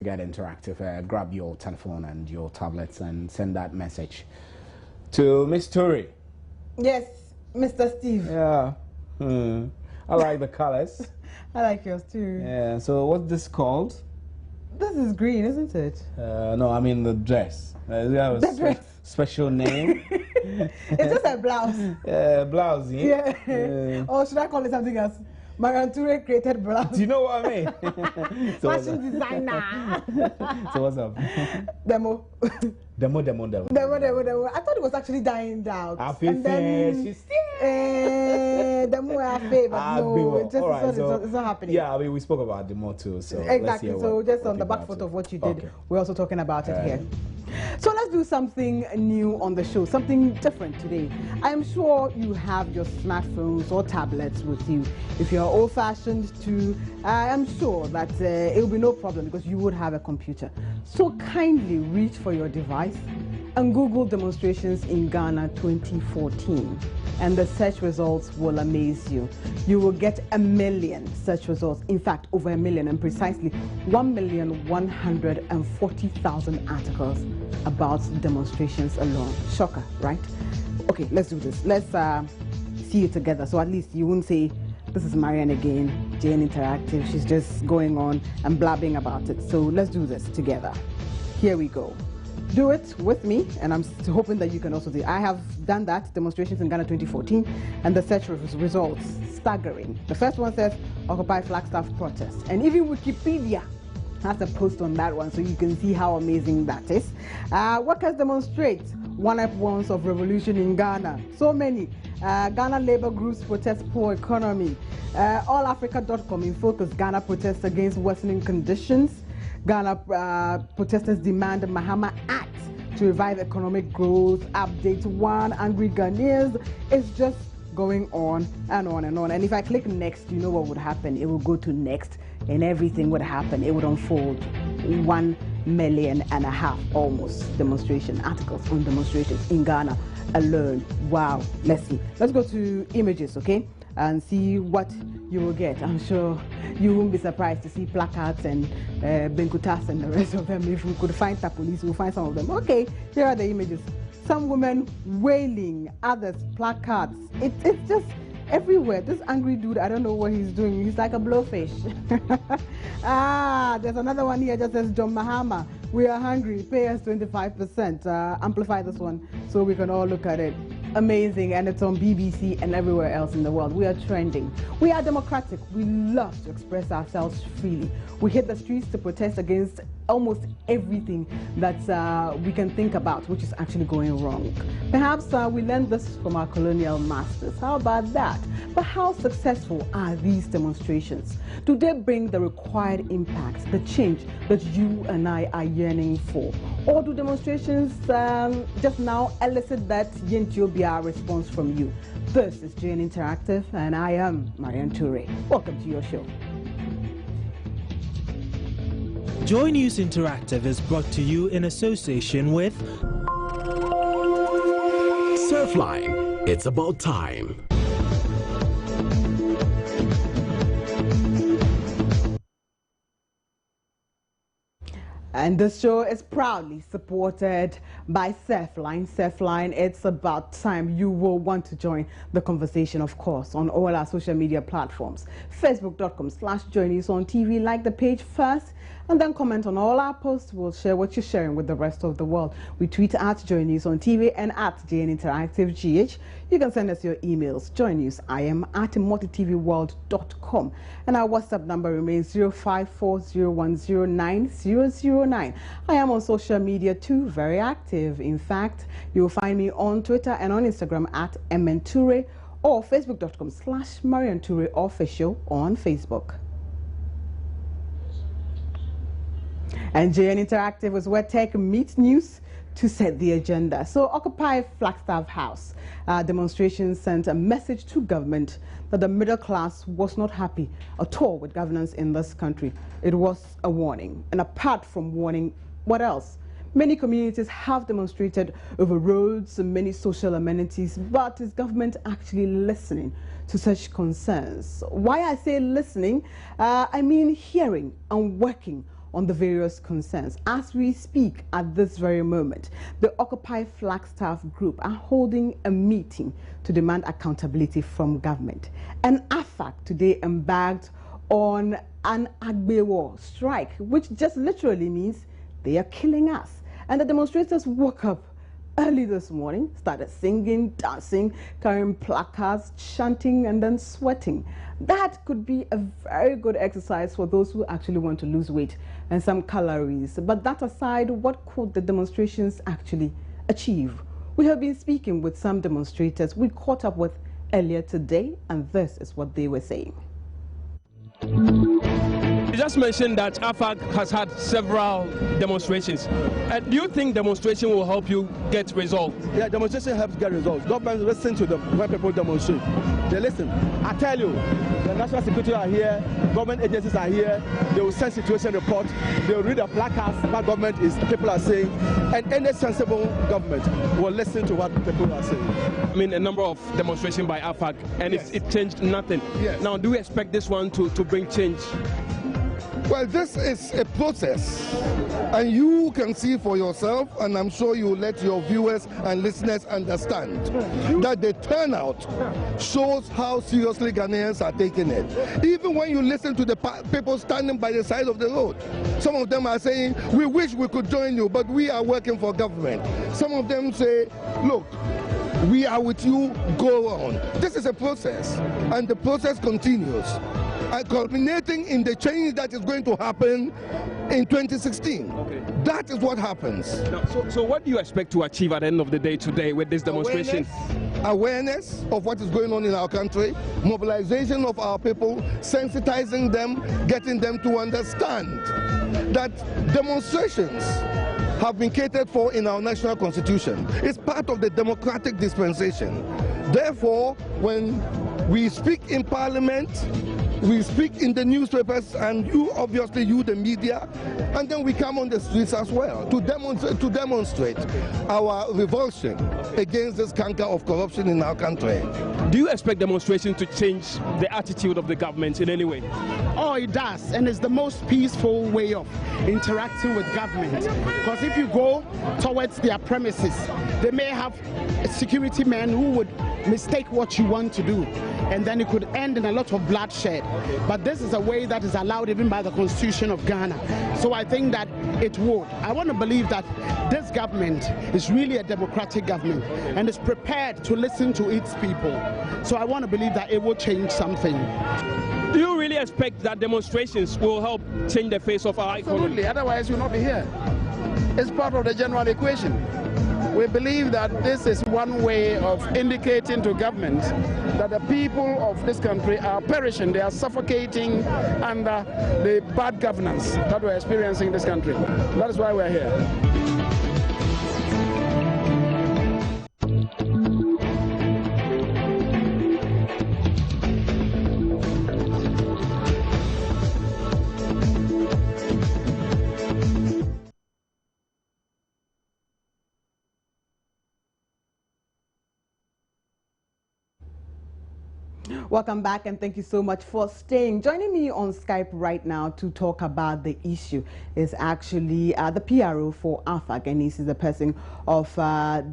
Get interactive. Grab your telephone and your tablets and send that message to Miss Tori. Yes, Mr. Steve. Yeah. I like the colors. I like yours too. Yeah. So what's this called? This is green, isn't it? No, I mean the dress. You have a dress. Special name. It's just a blouse. Blouse. Yeah. Or should I call it something else? Maranture created blouse. Do you know what I mean? Fashion designer. So what's up? Demo. Demo. I thought it was actually dying down. And then she's demo no, it's not happening. Yeah, I mean we spoke about demo too, so exactly. Let's so just on the back foot of what you did, okay. We're also talking about it here. So let's do something new on the show, something different today. I am sure you have your smartphones or tablets with you. If you're old-fashioned too, I am sure that it will be no problem because you would have a computer. So kindly reach for your device and Google demonstrations in Ghana 2014. And the search results will amaze you. You will get 1 million search results. In fact, over 1 million, and precisely 1,140,000 articles about demonstrations alone. Shocker, right? Okay, let's do this. Let's see it together. So at least you won't say, this is Marianne again, Jane Interactive. She's just going on and blabbing about it. So let's do this together. Here we go. Do it with me, and I'm hoping that you can also do it. I have done that, demonstrations in Ghana 2014, and the search results, staggering. The first one says, Occupy Flagstaff protest. And even Wikipedia has a post on that one, so you can see how amazing that is. Workers demonstrate, one-up ones of revolution in Ghana. So many. Ghana labor groups protest poor economy. AllAfrica.com in focus, Ghana protests against worsening conditions. Ghana protesters demand Mahama Act to revive economic growth. Update one, angry Ghanaians. It's just going on and on and on. And if I click next, you know what would happen. It will go to next and everything would happen. It would unfold. 1.5 million almost demonstration articles on demonstrations in Ghana alone. Wow. Let's see. Let's go to images, okay? And see what you will get. I'm sure you won't be surprised to see placards and benkutas and the rest of them. If we could find the police, we'll find some of them. Okay, here are the images. Some women wailing, others placards. It's just everywhere. This angry dude, I don't know what he's doing. He's like a blowfish. There's another one here that says, John Mahama, we are hungry, pay us 25%. Amplify this one so we can all look at it. Amazing, and it's on BBC and everywhere else in the world. We are trending. We are democratic. We love to express ourselves freely. We hit the streets to protest against almost everything that we can think about, which is actually going wrong. Perhaps we learned this from our colonial masters. How about that? But how successful are these demonstrations? Do they bring the required impact, the change that you and I are yearning for? Or do demonstrations just now elicit that Yentio response from you? This is Jane Interactive, and I am Marianne Ture. Welcome to your show. Joy News Interactive is brought to you in association with Surfline. It's about time. And this show is proudly supported by Surfline. Surfline, it's about time. You will want to join the conversation, of course, on all our social media platforms. Facebook.com/joynews-on-TV. Like the page first, and then comment on all our posts. We'll share what you're sharing with the rest of the world. We tweet at Joy News on TV and at JN Interactive GH. You can send us your emails, joynews@multitvworld.com. And our WhatsApp number remains 0540109009. I am on social media too, very active. In fact, you'll find me on Twitter and on Instagram at mnture or facebook.com/marianture official on Facebook. And JN Interactive is where tech meets news to set the agenda. So Occupy Flagstaff House demonstrations sent a message to government that the middle class was not happy at all with governance in this country. It was a warning. And apart from warning, what else? Many communities have demonstrated over roads and many social amenities, but is government actually listening to such concerns? Why I say listening, I mean hearing and working on the various concerns. As we speak at this very moment, the Occupy Flagstaff group are holding a meeting to demand accountability from government. And AFAG today embarked on an Agbewo strike, which just literally means they are killing us. And the demonstrators woke up early this morning, started singing, dancing, carrying placards, chanting, and then sweating. That could be a very good exercise for those who actually want to lose weight and some calories. But that aside, what could the demonstrations actually achieve? We have been speaking with some demonstrators we caught up with earlier today, and this is what they were saying. You just mentioned that AFAG has had several demonstrations. Do you think demonstration will help you get results? Yeah, demonstration helps get results. Government listen to them when people demonstrate. They listen. I tell you, the national security are here, government agencies are here. They will send situation report. They will read the placards what people are saying, and any sensible government will listen to what people are saying. I mean, a number of demonstrations by AFAG, and yes. it changed nothing. Yes. Now, do we expect this one to bring change? Well, this is a process, and you can see for yourself, and I'm sure you let your viewers and listeners understand that the turnout shows how seriously Ghanaians are taking it. Even when you listen to the people standing by the side of the road, some of them are saying, we wish we could join you, but we are working for government. Some of them say, look, we are with you, go on. This is a process, and the process continues, culminating in the change that is going to happen in 2016. Okay. That is what happens. Now, so what do you expect to achieve at the end of the day today with this demonstration? Awareness of what is going on in our country, mobilization of our people, sensitizing them, getting them to understand that demonstrations have been catered for in our national constitution. It's part of the democratic dispensation. Therefore, when we speak in parliament, we speak in the newspapers, and obviously you the media, and then we come on the streets as well to demonstrate our revulsion against this canker of corruption in our country. Do you expect demonstration to change the attitude of the government in any way? Oh, it does, and it's the most peaceful way of interacting with government. Because if you go towards their premises, they may have security men who would mistake what you want to do, and then it could end in a lot of bloodshed. But this is a way that is allowed even by the Constitution of Ghana. So I think that it would. I want to believe that this government is really a democratic government and is prepared to listen to its people. So I want to believe that it will change something. Do you really expect that demonstrations will help change the face of our economy? Absolutely, otherwise we'll not be here. It's part of the general equation. We believe that this is one way of indicating to government that the people of this country are perishing, they are suffocating under the bad governance that we're experiencing in this country. That is why we're here. Welcome back, and thank you so much for staying. Joining me on Skype right now to talk about the issue is actually the PRO for AFAG, and this is the person of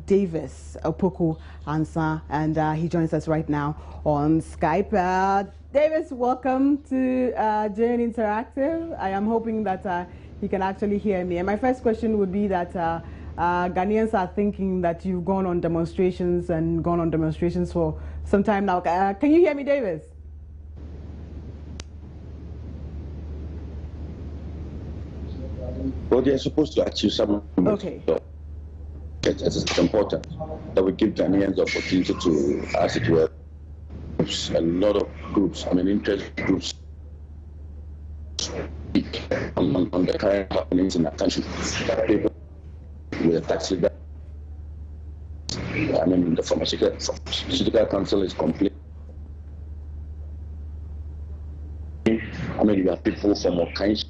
Davis Opoku Ansa, and he joins us right now on Skype. Davis, welcome to JN Interactive. I am hoping that he can actually hear me. And my first question would be that Ghanaians are thinking that you've gone on demonstrations for some time now. Can you hear me, Davis? Well, they're supposed to achieve some. Okay. It's important that we give Ghanaians the opportunity to, as it were, a lot of groups, interest groups, speak on the current happenings in the country. People with the taxi that the pharmaceutical council is complete. You have people from all kinds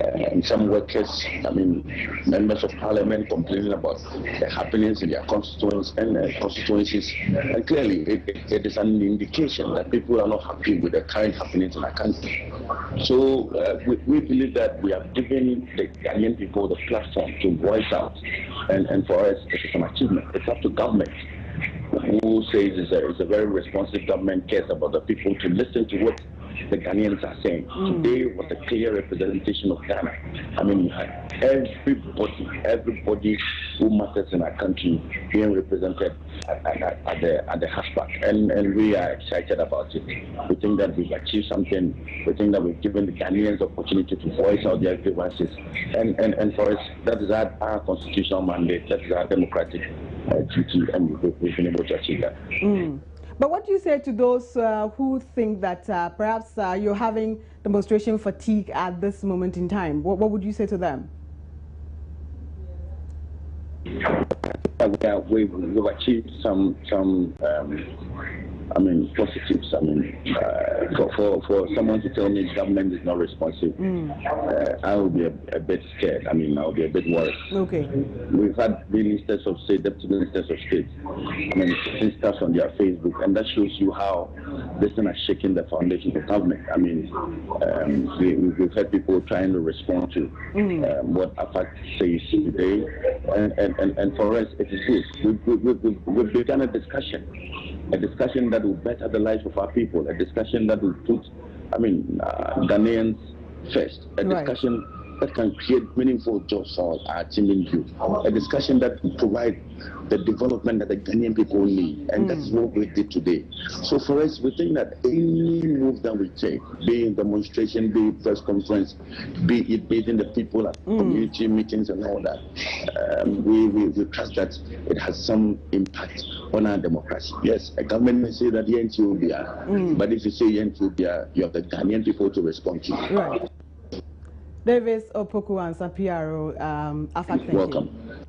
And some workers, I mean, members of parliament complaining about the happenings in their constituencies. And clearly, it is an indication that people are not happy with the current happenings in our country. So we believe that we have given the Ghanaian people the platform to voice out. And for us, it is an achievement. It's up to government, who says it's a very responsive government, cares about the people, to listen to what the Ghanaians are saying. Today was a clear representation of Ghana. I mean, you had everybody who matters in our country being represented at the hashtag, and we are excited about it. We think that we've achieved something. We think that we've given the Ghanaians the opportunity to voice out their grievances, and for us, that is our constitutional mandate. That is our democratic duty, and we've been able to achieve that. But what do you say to those who think that perhaps you're having demonstration fatigue at this moment in time? What would you say to them? We've achieved some positives. For someone to tell me government is not responsive, I will be a bit scared. I'll be a bit worried. Okay. We've had ministers of state, deputy ministers of state, putting stuff on their Facebook, and that shows you how this thing has shaken the foundation of government. We've had people trying to respond to what AFAG says today, and for us, it is good. We've begun a discussion that will better the lives of our people, a discussion that will put, Ghanaians first, a discussion that can create meaningful jobs for our teeming youth, a discussion that will provide the development that the Ghanaian people need, and that's what we did today. So for us, we think that any move that we take, be it demonstration, be it press conference, be it meeting the people at community meetings and all that, we trust that it has some impact on our democracy. Yes, a government may say that YNTOBIA, but if you say YNTOBIA, you have the Ghanaian people to respond to. Right. Davis Opoku and PRO, AFAG, thank Welcome. you.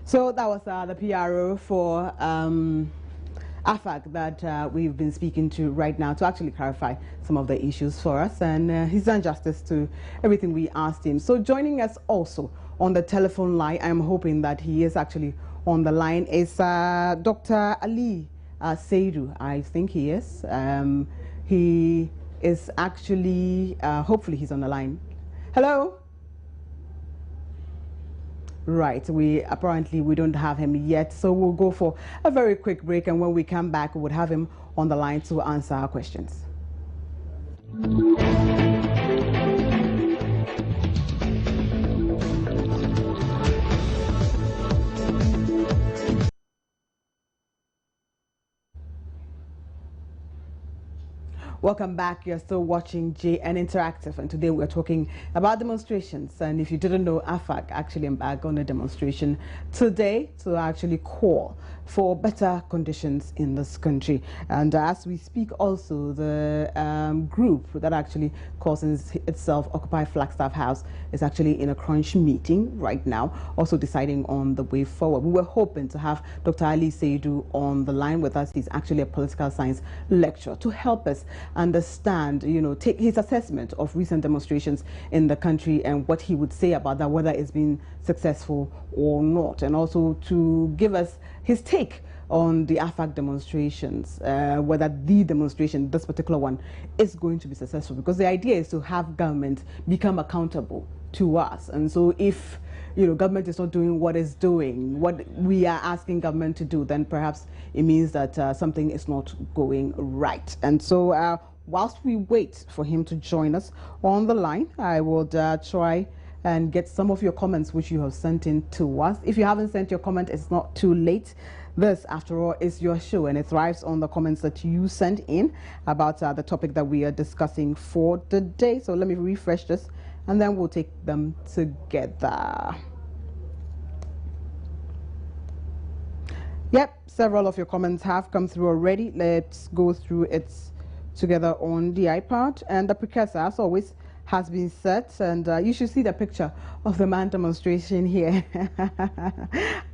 So that was the PRO for AFAG that we've been speaking to right now to actually clarify some of the issues for us, and he's done justice to everything we asked him. So joining us also on the telephone line, I'm hoping that he is actually on the line, is Dr. Ali Seidu. I think he is. He is actually, hopefully he's on the line. Hello? Right, we don't have him yet, so we'll go for a very quick break, and when we come back, we would have him on the line to answer our questions. Welcome back. You're still watching JN Interactive, and today we're talking about demonstrations. And if you didn't know, AFAG actually embarked on a demonstration today to actually call for better conditions in this country. And as we speak, also the group that actually calls itself Occupy Flagstaff House is actually in a crunch meeting right now, also deciding on the way forward. We were hoping to have Dr. Ali Seidu on the line with us. He's actually a political science lecturer to help us understand, take his assessment of recent demonstrations in the country and what he would say about that, whether it's been successful or not, and also to give us his take on the AFAG demonstrations, whether the demonstration, this particular one, is going to be successful, because the idea is to have government become accountable to us. And so if government is not doing what it's doing, what we are asking government to do, then perhaps it means that something is not going right. And so whilst we wait for him to join us on the line, I will try and get some of your comments which you have sent in to us. If you haven't sent your comment, it's not too late. This, after all, is your show, and it thrives on the comments that you sent in about the topic that we are discussing for the day. So let me refresh this, and then we'll take them together. Yep, several of your comments have come through already. Let's go through it together on the iPad. And the precursor, as always, has been set, and you should see the picture of the man demonstration here.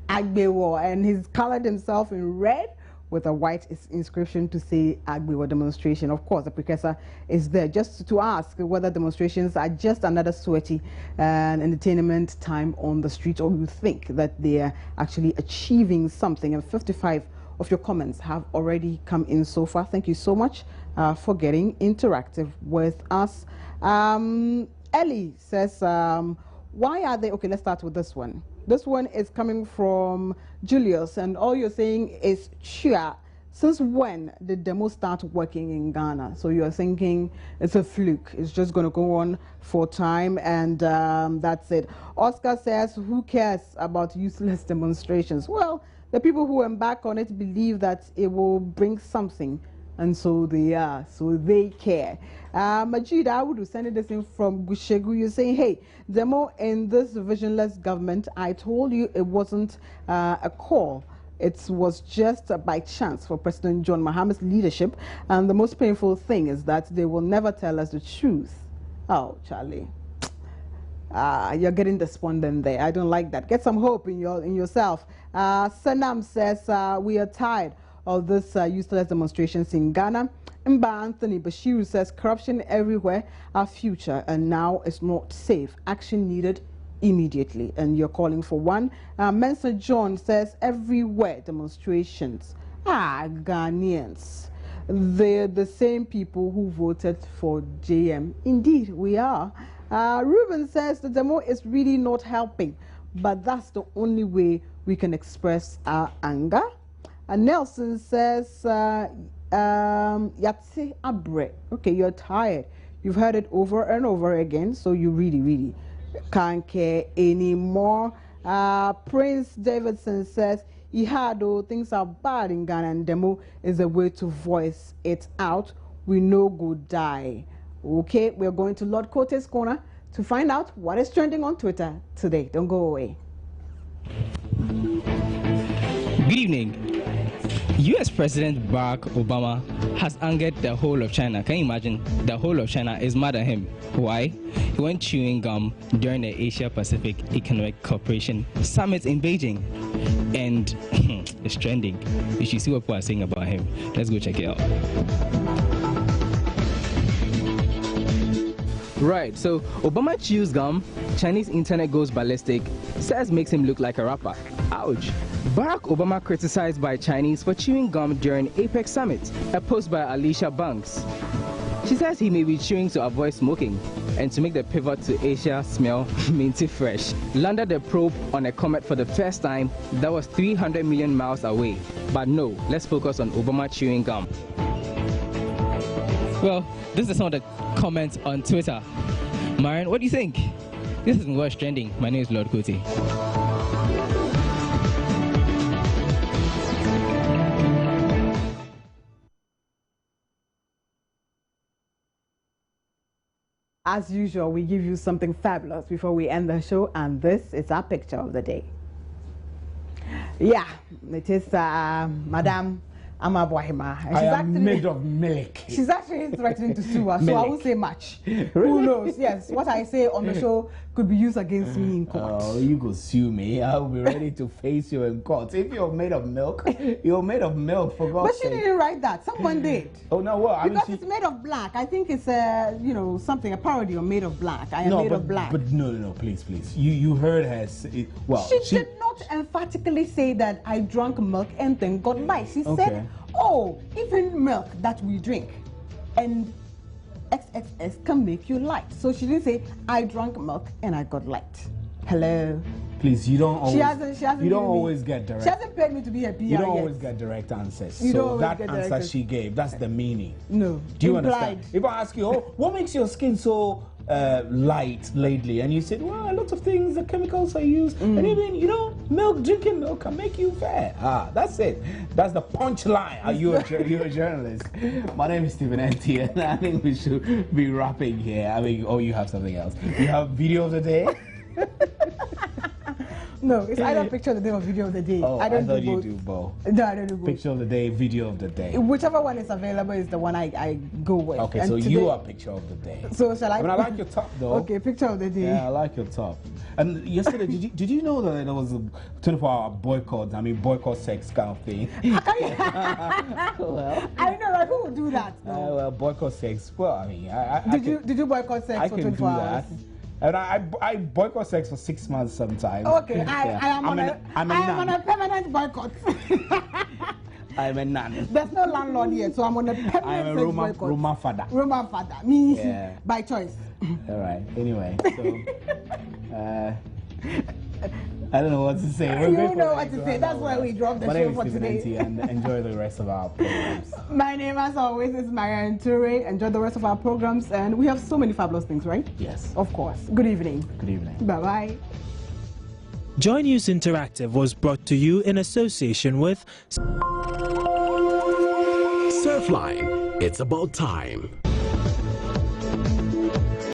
Agbewo, and he's colored himself in red with a white inscription to say Agbewa demonstration. Of course, the precursor is there just to ask whether demonstrations are just another sweaty entertainment time on the street, or you think that they are actually achieving something. And 55 of your comments have already come in so far. Thank you so much for getting interactive with us. Ellie says, why are they, okay, let's start with this one. This one is coming from Julius, and all you're saying is, sure, since when did demo start working in Ghana? So you're thinking it's a fluke, it's just going to go on for time, and that's it. Oscar says, who cares about useless demonstrations? Well, the people who embark on it believe that it will bring something, and so they are, so they care. Majid, I would send this in from Gushegu. You're saying, hey, demo in this visionless government, I told you it wasn't a call. It was just by chance for President John Mahama's leadership. And the most painful thing is that they will never tell us the truth. Oh, Charlie. You're getting despondent there. I don't like that. Get some hope in yourself. Sanam says, we are tired of this useless demonstrations in Ghana. Mba Anthony Bashir says, corruption everywhere, our future, and now it's not safe. Action needed immediately. And you're calling for one. Mensa John says, everywhere demonstrations. Ghanaians. They're the same people who voted for JM. Indeed, we are. Ruben says the demo is really not helping, but that's the only way we can express our anger. Nelson says, Yatse Abre. Okay, you're tired. You've heard it over and over again, so you really can't care anymore. Prince Davidson says, Ihado, things are bad in Ghana, and demo is a way to voice it out. We no go die. Okay, we're going to Lord Kote's Corner to find out what is trending on Twitter today. Don't go away. Good evening. US President Barack Obama has angered the whole of China. Can you imagine? The whole of China is mad at him. Why? He went chewing gum during the Asia Pacific Economic Cooperation Summit in Beijing. And it's trending. You should see what people are saying about him. Let's go check it out. Right, so Obama chews gum, Chinese internet goes ballistic, says makes him look like a rapper. Ouch. Barack Obama criticized by Chinese for chewing gum during APEC summit. A post by Alicia Banks. She says he may be chewing to avoid smoking and to make the pivot to Asia smell minty fresh. Landed the probe on a comet for the first time that was 300 million miles away. But no, let's focus on Obama chewing gum. Well, this is some of the comments on Twitter. Marion, what do you think? This is what's trending. My name is Lord Kuti. As usual, we give you something fabulous before we end the show, and this is our picture of the day. Yeah, it is Madame Ama Barima. I am made of milk. She's actually threatening to sue us, so I won't say much. Really? Who knows? Yes, what I say on the show could be used against me in court. Oh, you go sue me. I'll be ready to face you in court. If you're made of milk, you're made of milk, for God's sake. But she didn't write that. Someone did. Oh, no, well, I mean, because it's made of black. I think it's something, a parody of Made of Black. I am made of black. But no, please. You heard her say, well, she did not emphatically say that I drank milk and then got light. She said, oh, even milk that we drink and XXS can make you light. So she didn't say I drank milk and I got light. Hello. Please, you don't always. She hasn't. You don't always get direct. She hasn't paid me to be a PR. You don't always get direct answers. So that answer she gave, that's the meaning. No. Do you understand? If I ask you, what makes your skin so light lately, and you said, well, a lot of things, the chemicals I use, and even drinking milk can make you fair. That's it. That's the punchline. You're a journalist. My name is Stephen N.T. and I think we should be wrapping here. I mean, you have something else. You have video of the day. No, it's either picture of the day or video of the day. Oh, I don't thought do you both. do both. No, I don't do both. Picture of the day, video of the day. Whichever one is available is the one I go with. Okay, and so today, you are picture of the day. So shall I? I mean, I like your top though. Okay, picture of the day. Yeah, I like your top. And yesterday, did you know that there was a 24-hour boycott? I mean, boycott sex kind of thing. Well, I know, like, who would do that? well, boycott sex. Well, I mean, Did you boycott sex for 24 hours? And I boycott sex for 6 months sometimes. Okay, I am on a permanent boycott. I'm a nun. There's no landlord yet, so I'm on a permanent I'm a boycott. Roman father. Roman father, me, Yeah. by choice. All right. Anyway, so I don't know what to say. You know what to say. That's why we dropped the show for today. And enjoy the rest of our programs. My name, as always, is Marianne Toure. Enjoy the rest of our programs, and we have so many fabulous things, right? Yes. Of course. Good evening. Good evening. Bye-bye. Joy News Interactive was brought to you in association with Surfline, it's about time.